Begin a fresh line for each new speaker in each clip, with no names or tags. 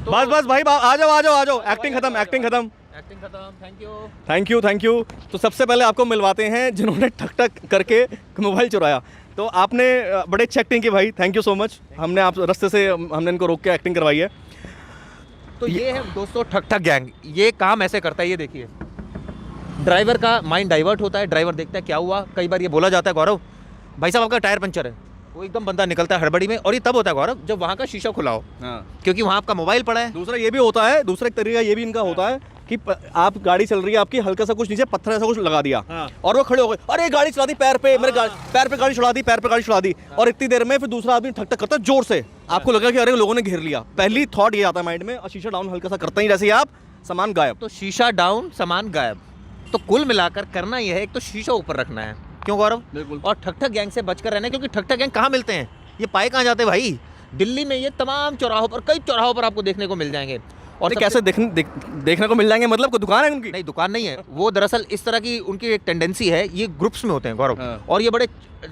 बस बस भाई आ जाओ आ जाओ आ जाओ, एक्टिंग खत्म एक्टिंग खत्म। Thank you. तो सबसे पहले आपको मिलवाते हैं जिन्होंने ठक ठक करके मोबाइल चुराया। तो आपने बड़े अच्छी एक्टिंग की भाई, थैंक यू सो मच। हमने आप रास्ते से हमने इनको रोक के एक्टिंग करवाई है।
तो ये है दोस्तों ठक ठक गैंग। ये काम ऐसे करता है, ये देखिए, ड्राइवर का माइंड डाइवर्ट होता है, ड्राइवर देखता है क्या हुआ। कई बार ये बोला जाता है गौरव भाई साहब आपका टायर पंचर है, वो एकदम बंदा निकलता है हड़बड़ी में, और ये तब होता है गौरव जब वहाँ का शीशा खुला हो, क्योंकि वहाँ आपका मोबाइल पड़ा है।
दूसरा ये भी होता है, दूसरा एक तरीका ये भी इनका होता है कि आप गाड़ी चल रही है आपकी, हल्का सा कुछ नीचे पत्थर ऐसा कुछ लगा दिया और वो खड़े हो गए, अरे गाड़ी चला दी पैर पे, मेरे पैर पे गाड़ी चला दी, पैर पे गाड़ी चला दी, और इतनी देर में फिर दूसरा आदमी ठक ठक करता है जोर से, आपको लगा कि अरे लोगों ने घेर लिया। पहली थॉट ये आता है माइंड में, और शीशा डाउन हल्का सा करते ही जैसे आप, सामान गायब।
तो शीशा डाउन सामान गायब। तो कुल मिलाकर करना यह है, एक तो शीशा ऊपर रखना है, क्यों गौरव,
बिल्कुल,
और ठक ठक गैंग से बचकर रहना है, क्योंकि ठक ठक गैंग कहाँ मिलते हैं, ये पाए कहाँ जाते हैं भाई, दिल्ली में ये तमाम चौराहों पर, कई चौराहों पर आपको देखने को मिल जाएंगे।
और कैसे देखने को मिल जाएंगे, मतलब कोई दुकान है उनकी?
नहीं, दुकान नहीं है वो, दरअसल इस तरह की उनकी एक टेंडेंसी है, ये ग्रुप्स में होते हैं गौरव, और ये बड़े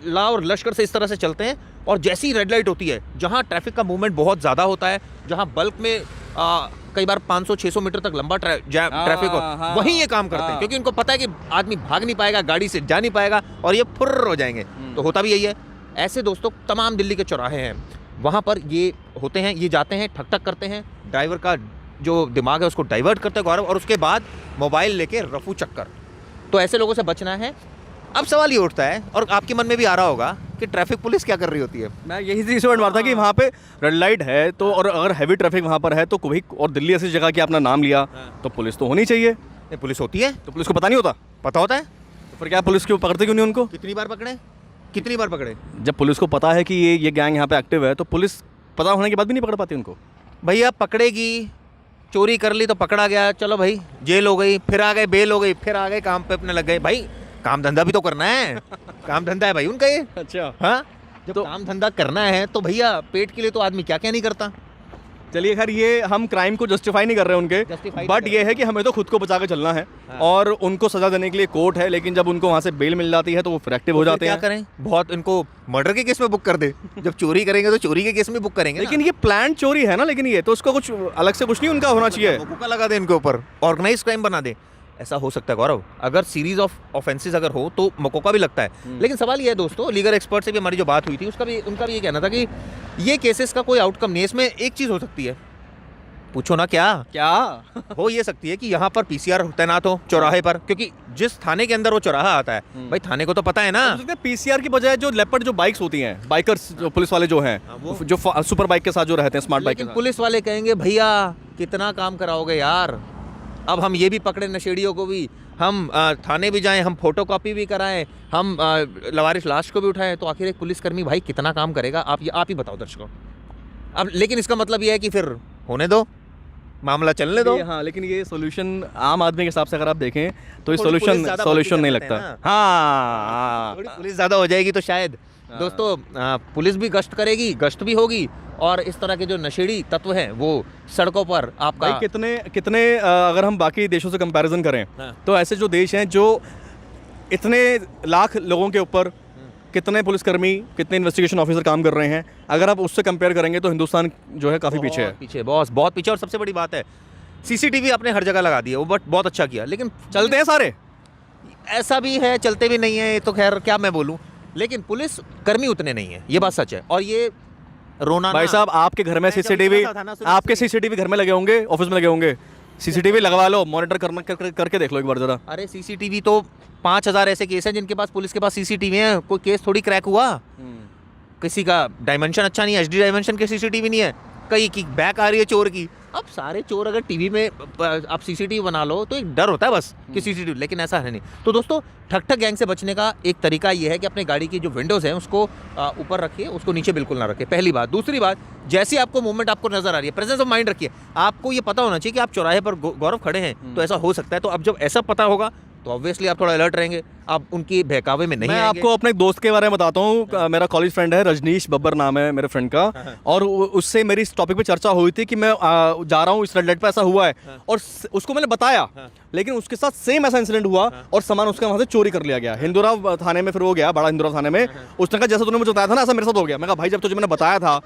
ला और लश्कर से इस तरह से चलते हैं, और जैसी रेड लाइट होती है, जहाँ ट्रैफिक का मूवमेंट बहुत ज़्यादा होता है, जहाँ बल्क में कई बार 500-600 मीटर तक लंबा ट्रैफिक हो, वहीं ये काम करते हैं, क्योंकि उनको पता है कि आदमी भाग नहीं पाएगा, गाड़ी से जा नहीं पाएगा, और ये फुर्र हो जाएंगे। तो होता भी यही है। ऐसे दोस्तों तमाम दिल्ली के चौराहे हैं, वहाँ पर ये होते हैं, ये जाते हैं, ठक ठक करते हैं, ड्राइवर का जो दिमाग है उसको डाइवर्ट करते हैं गौरव, और उसके बाद मोबाइल लेके रफू चक्कर। तो ऐसे लोगों से बचना है। अब सवाल ये उठता है, और आपके मन में भी आ रहा होगा, कि ट्रैफिक पुलिस क्या कर रही होती है।
मैं यही चीज़ मार था कि वहाँ पे रेड लाइट है तो, और अगर हैवी ट्रैफिक वहाँ पर है तो कोई, और दिल्ली ऐसी जगह की आपने नाम लिया तो पुलिस तो होनी चाहिए।
पुलिस होती है
तो पुलिस को पता नहीं होता?
पता होता है।
तो फिर क्या पुलिस क्यों पकड़ते क्यों नहीं उनको?
कितनी बार पकड़े?
जब पुलिस को पता है कि ये गैंग यहाँ पे एक्टिव है तो पुलिस पता होने के बाद भी नहीं पकड़ पाती उनको।
भैया पकड़ेगी, चोरी कर ली तो पकड़ा गया, चलो भाई जेल हो गई, फिर आ गए बेल हो गई, फिर आ गए काम पे अपने लग गए। भाई काम धंधा भी तो करना है, काम धंधा है भाई उनका ये।
अच्छा,
हाँ, जब तो काम धंधा करना है तो भैया पेट के लिए तो आदमी क्या क्या नहीं करता।
चलिए खैर, ये हम क्राइम को जस्टिफाई नहीं कर रहे उनके, बट ये है कि हमें तो खुद को बचा के चलना है। हाँ। और उनको सजा देने के लिए कोर्ट है, लेकिन जब उनको वहाँ से बेल मिल जाती है तो वो फिर एक्टिव हो जाते हैं।
क्या करें, बहुत इनको मर्डर के केस में बुक कर दे, जब चोरी करेंगे तो चोरी के केस में बुक करेंगे।
लेकिन ये प्लान चोरी है ना, लेकिन ये तो उसका कुछ अलग से कुछ नहीं उनका होना चाहिए,
मुक्का लगा दे इनके ऊपर, ऑर्गेनाइज क्राइम बना दे। ऐसा हो सकता है गौरव, अगर सीरीज ऑफ ऑफेंसेस अगर हो तो मकोका भी लगता है। लेकिन सवाल ये है दोस्तों, लीगल एक्सपर्ट से भी हमारी जो बात हुई थी उनका भी ये कहना था कि ये केसेस का कोई आउटकम नहीं है। इसमें एक चीज़ हो सकती है, पूछो ना क्या हो ये सकती है कि यहाँ पर पीसीआर तैनात हो चौराहे पर, क्योंकि जिस थाने के अंदर वो चौराहा आता है भाई, थाने को तो पता है ना।
पीसीआर की बजाय जो लेपर्ड जो बाइक्स होती हैं, बाइकर्स जो पुलिस वाले जो हैं, जो सुपर बाइक के साथ जो रहते हैं, स्मार्ट बाइक के साथ,
पुलिस वाले कहेंगे भैया कितना काम कराओगे यार, अब हम ये भी पकड़े नशेड़ियों को भी, हम थाने भी जाएं, हम फोटोकॉपी भी कराएं, हम लवारिश लाश को भी उठाएं, तो आखिर एक पुलिसकर्मी भाई कितना काम करेगा, आप ही बताओ दर्शकों। अब लेकिन इसका मतलब ये है कि फिर होने दो, मामला चलने दो।
हाँ, लेकिन ये सोल्यूशन आम आदमी के हिसाब से अगर आप देखें तो ये सोल्यूशन नहीं लगता। हाँ,
पुलिस ज़्यादा हो जाएगी तो शायद दोस्तों पुलिस भी गश्त करेगी, गश्त भी होगी, और इस तरह के जो नशेड़ी तत्व हैं वो सड़कों पर आपका
कितने अगर हम बाकी देशों से कंपैरिजन करें तो ऐसे जो देश हैं जो इतने लाख लोगों के ऊपर कितने पुलिसकर्मी, कितने इन्वेस्टिगेशन ऑफिसर काम कर रहे हैं, अगर आप उससे कंपेयर करेंगे तो हिंदुस्तान जो है काफ़ी पीछे है,
बहुत पीछे। और सबसे बड़ी बात है सीसीटीवी आपने हर जगह लगा दिया, वो बट बहुत अच्छा किया, लेकिन
चलते हैं सारे,
ऐसा भी है चलते भी नहीं है, तो खैर क्या मैं बोलूँ, लेकिन पुलिस कर्मी उतने नहीं है, ये बात सच है। और ये रोना
भाई साहब, आपके घर में सीसीटीवी घर में लगे होंगे, ऑफिस में लगे होंगे, सीसीटीवी लगवा लो, मॉनिटर करके देख लो एक बार जरा।
अरे सीसीटीवी तो 5000 ऐसे केस हैं जिनके पास, पुलिस के पास सीसीटीवी है, कोई केस थोड़ी क्रैक हुआ। किसी का डायमेंशन अच्छा नहीं है, HD डायमेंशन के सीसीटीवी नहीं है, कहीं की बैक आ रही है चोर की। अब सारे चोर अगर टीवी में आप सीसीटीवी बना लो तो एक डर होता है बस कि सीसीटीवी, लेकिन ऐसा है नहीं। तो दोस्तों ठक ठक गैंग से बचने का एक तरीका ये है कि अपने गाड़ी की जो विंडोज़ हैं उसको ऊपर रखिए, उसको नीचे बिल्कुल ना रखिए, पहली बात। दूसरी बात, जैसी आपको मूवमेंट आपको नजर आ रही है, प्रेजेंस ऑफ माइंड रखिए, आपको ये पता होना चाहिए कि आप चौराहे पर गौरव खड़े हैं, तो ऐसा हो सकता है। तो अब जब ऐसा पता होगा तो ऑब्वियसली आप थोड़ा अलर्ट रहेंगे। आप उनकी बहकावे में नहीं
मैं
आएंगे।
आपको अपने एक दोस्त के बारे में बताता हूँ। मेरा कॉलेज फ्रेंड है, रजनीश बब्बर नाम है मेरे फ्रेंड का, और उससे मेरी इस टॉपिक पे चर्चा हुई थी कि मैं जा रहा हूँ इस रेड लाइट पे, ऐसा हुआ है, और उसको मैंने बताया, लेकिन उसके साथ सेम ऐसा इंसिडेंट हुआ और सामान उसका वहाँ से चोरी कर लिया गया। हिंदूराव थाने में फिर वो गया, बड़ा हिंदूराव थाने में। उसने कहा जैसा तूने मुझे बताया था ना, ऐसा मेरे साथ हो गया। मैं कहा भाई जब तुझे मैंने बताया था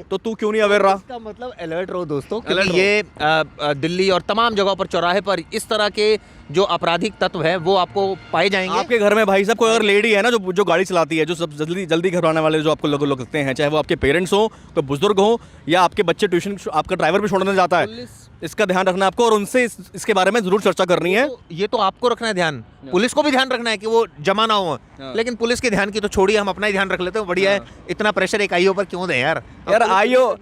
तो तू क्यों नहीं अवेयर रहा?
इसका मतलब अलर्ट रहो दोस्तों,
Alert
क्योंकि ये दिल्ली और तमाम जगहों पर चौराहे पर इस तरह के जो आपराधिक तत्व है वो आपको पाए जाएंगे।
आपके घर में भाई साहब कोई अगर लेडी है ना जो गाड़ी चलाती है, जो सब जल्दी जल्दी घर आने वाले जो आपको लोग लगते हैं, चाहे वो आपके पेरेंट्स हो, कोई बुजुर्ग हो, या आपके बच्चे ट्यूशन आपका ड्राइवर भी छोड़ने जाता है, इसका ध्यान रखना है आपको, और उनसे इसके बारे में जरूर चर्चा करनी है।
ये तो आपको रखना है ध्यान, पुलिस को भी ध्यान रखना है कि वो जमा ना हो। लेकिन पुलिस के ध्यान की तो छोड़िए, हम अपना ही ध्यान रख लेते हैं, बढ़िया है। इतना प्रेशर एक आईओ पर क्यों दें यार?
यार आईओ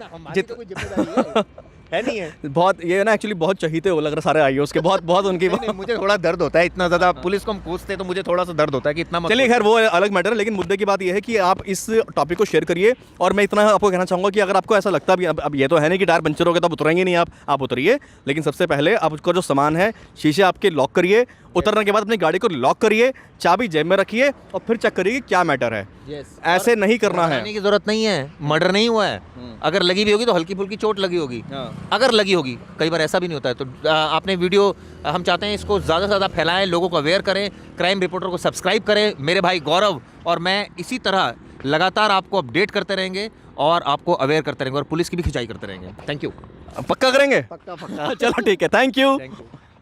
है नहीं है
बहुत, ये ना एक्चुअली बहुत चहीते हो लग रहा है सारे आईओ के, बहुत बहुत उनकी
नहीं, मुझे थोड़ा दर्द होता है, इतना ज्यादा पुलिस को हम कोसते तो मुझे थोड़ा सा दर्द होता है कि इतना मत
चलिए खैर वो अलग मैटर है, लेकिन मुद्दे की बात यह है कि आप इस टॉपिक को शेयर करिए। और मैं इतना आपको कहना चाहूँगा कि अगर आपको ऐसा लगता है अब ये तो है नहीं कि टायर पंचर हो गया तो आप उतरेंगे नहीं, आप उतरिए, लेकिन सबसे पहले आप उसका जो सामान है शीशे आपके लॉक करिए, उतरने के बाद अपनी गाड़ी को लॉक करिए, चाबी जेब में रखिए और फिर चेक करिए कि क्या मैटर है। ऐसे नहीं करना है,
की जरूरत नहीं है, मर्डर नहीं हुआ है, अगर लगी भी होगी तो हल्की फुल्की चोट लगी होगी, अगर लगी होगी, कई बार ऐसा भी नहीं होता है। तो आपने वीडियो, हम चाहते हैं इसको ज़्यादा से ज़्यादा फैलाएं, लोगों को अवेयर करें, क्राइम रिपोर्टर को सब्सक्राइब करें। मेरे भाई गौरव और मैं इसी तरह लगातार आपको अपडेट करते रहेंगे और आपको अवेयर करते रहेंगे और पुलिस की भी खिंचाई करते रहेंगे। Thank you.
पक्का करेंगे?
पक्का।
चलो ठीक है, थैंक यू।
Thank you.